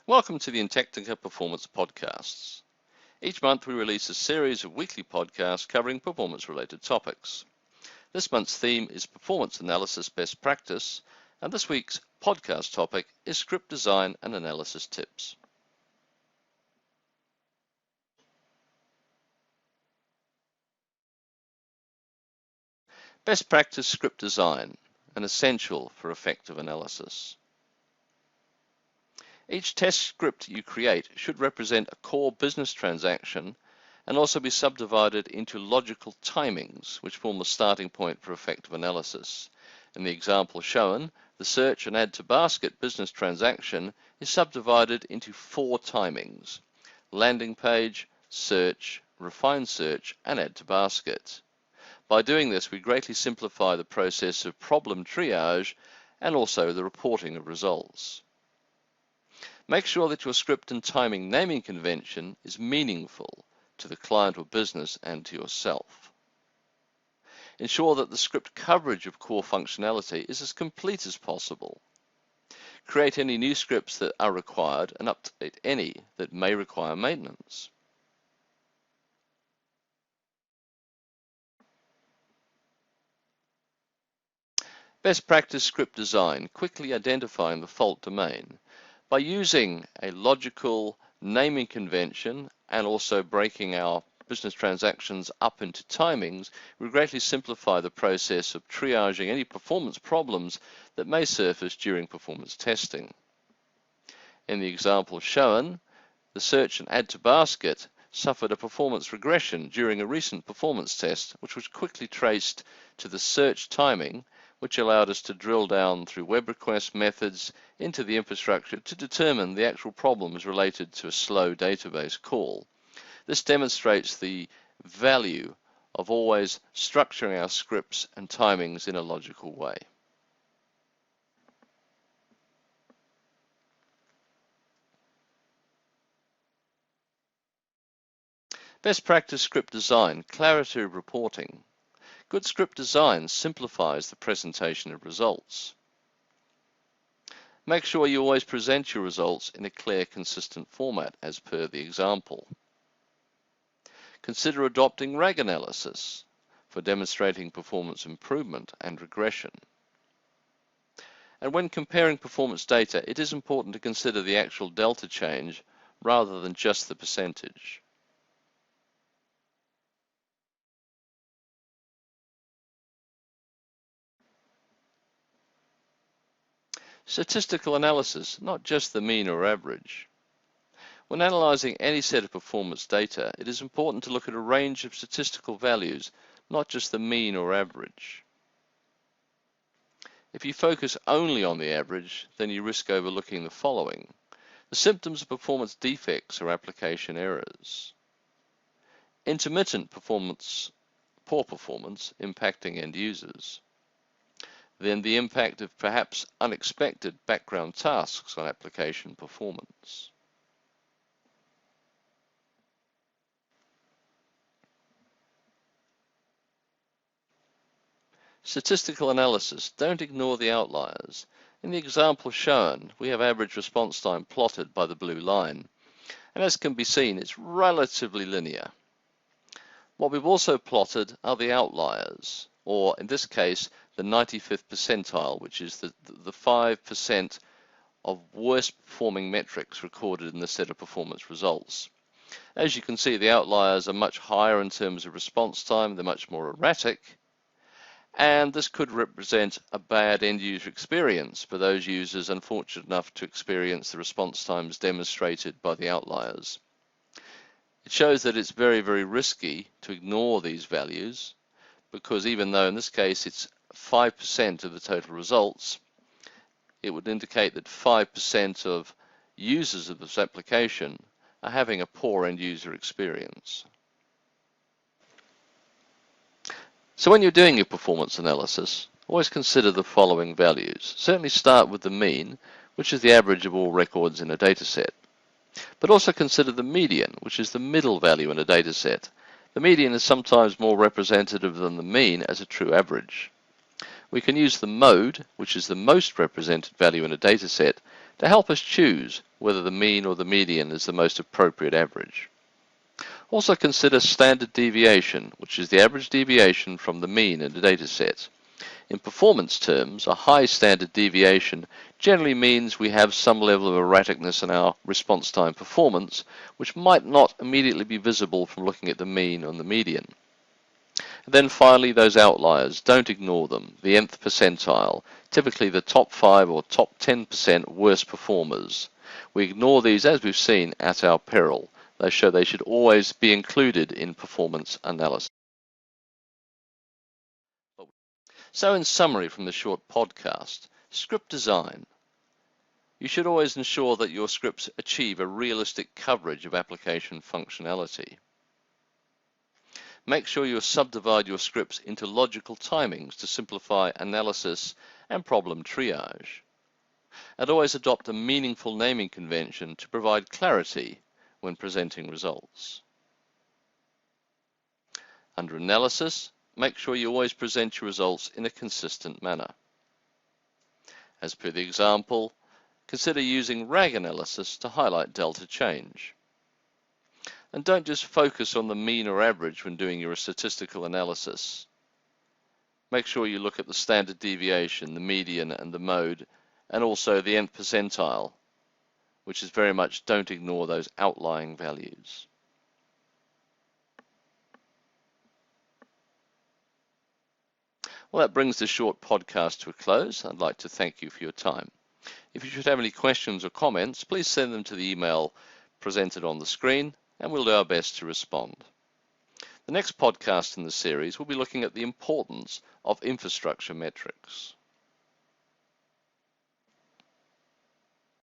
Welcome to the Intechnica Performance Podcasts. Each month we release a series of weekly podcasts covering performance-related topics. This month's theme is Performance Analysis Best Practice, and this week's podcast topic is Script Design and Analysis Tips. Best Practice Script Design, an essential for effective analysis. Each test script you create should represent a core business transaction and also be subdivided into logical timings, which form the starting point for effective analysis. In the example shown, the search and add to basket business transaction is subdivided into 4 timings: landing page, search, refine search, and add to basket. By doing this, we greatly simplify the process of problem triage and also the reporting of results. Make sure that your script and timing naming convention is meaningful to the client or business and to yourself. Ensure that the script coverage of core functionality is as complete as possible. Create any new scripts that are required and update any that may require maintenance. Best practice script design, quickly identifying the fault domain. By using a logical naming convention and also breaking our business transactions up into timings, we greatly simplify the process of triaging any performance problems that may surface during performance testing. In the example shown, the search and add to basket suffered a performance regression during a recent performance test, which was quickly traced to the search timing, which allowed us to drill down through web request methods into the infrastructure to determine the actual problems related to a slow database call. This demonstrates the value of always structuring our scripts and timings in a logical way. Best practice script design, clarity of reporting. Good script design simplifies the presentation of results. Make sure you always present your results in a clear, consistent format as per the example. Consider adopting RAG analysis for demonstrating performance improvement and regression. And when comparing performance data, it is important to consider the actual delta change rather than just the percentage. Statistical analysis, not just the mean or average. When analyzing any set of performance data, it is important to look at a range of statistical values, not just the mean or average. If you focus only on the average, then you risk overlooking the following: the symptoms of performance defects or application errors, intermittent performance, poor performance impacting end users, then the impact of perhaps unexpected background tasks on application performance. Statistical analysis. Don't ignore the outliers. In the example shown, we have average response time plotted by the blue line, and as can be seen, it's relatively linear. What we've also plotted are the outliers, or in this case, the 95th percentile, which is the 5% of worst performing metrics recorded in the set of performance results. As you can see, the outliers are much higher in terms of response time, they're much more erratic, and this could represent a bad end user experience for those users unfortunate enough to experience the response times demonstrated by the outliers. It shows that it's very, very risky to ignore these values, because even though in this case it's 5% of the total results, it would indicate that 5% of users of this application are having a poor end user experience. So when you're doing your performance analysis, always consider the following values. Certainly start with the mean, which is the average of all records in a data set. But also consider the median, which is the middle value in a data set. The median is sometimes more representative than the mean as a true average. We can use the mode, which is the most represented value in a data set, to help us choose whether the mean or the median is the most appropriate average. Also consider standard deviation, which is the average deviation from the mean in a data set. In performance terms, a high standard deviation generally means we have some level of erraticness in our response time performance, which might not immediately be visible from looking at the mean and the median. And then finally, those outliers, don't ignore them. The nth percentile, typically the top 5 or top 10% worst performers. We ignore these, as we've seen, at our peril. They show they should always be included in performance analysis. So in summary from the short podcast, script design. You should always ensure that your scripts achieve a realistic coverage of application functionality. Make sure you subdivide your scripts into logical timings to simplify analysis and problem triage. And always adopt a meaningful naming convention to provide clarity when presenting results. Under analysis, make sure you always present your results in a consistent manner. As per the example, consider using RAG analysis to highlight delta change. And don't just focus on the mean or average when doing your statistical analysis. Make sure you look at the standard deviation, the median and the mode, and also the nth percentile, which is very much don't ignore those outlying values. Well, that brings this short podcast to a close. I'd like to thank you for your time. If you should have any questions or comments, please send them to the email presented on the screen, and we'll do our best to respond. The next podcast in the series will be looking at the importance of infrastructure metrics.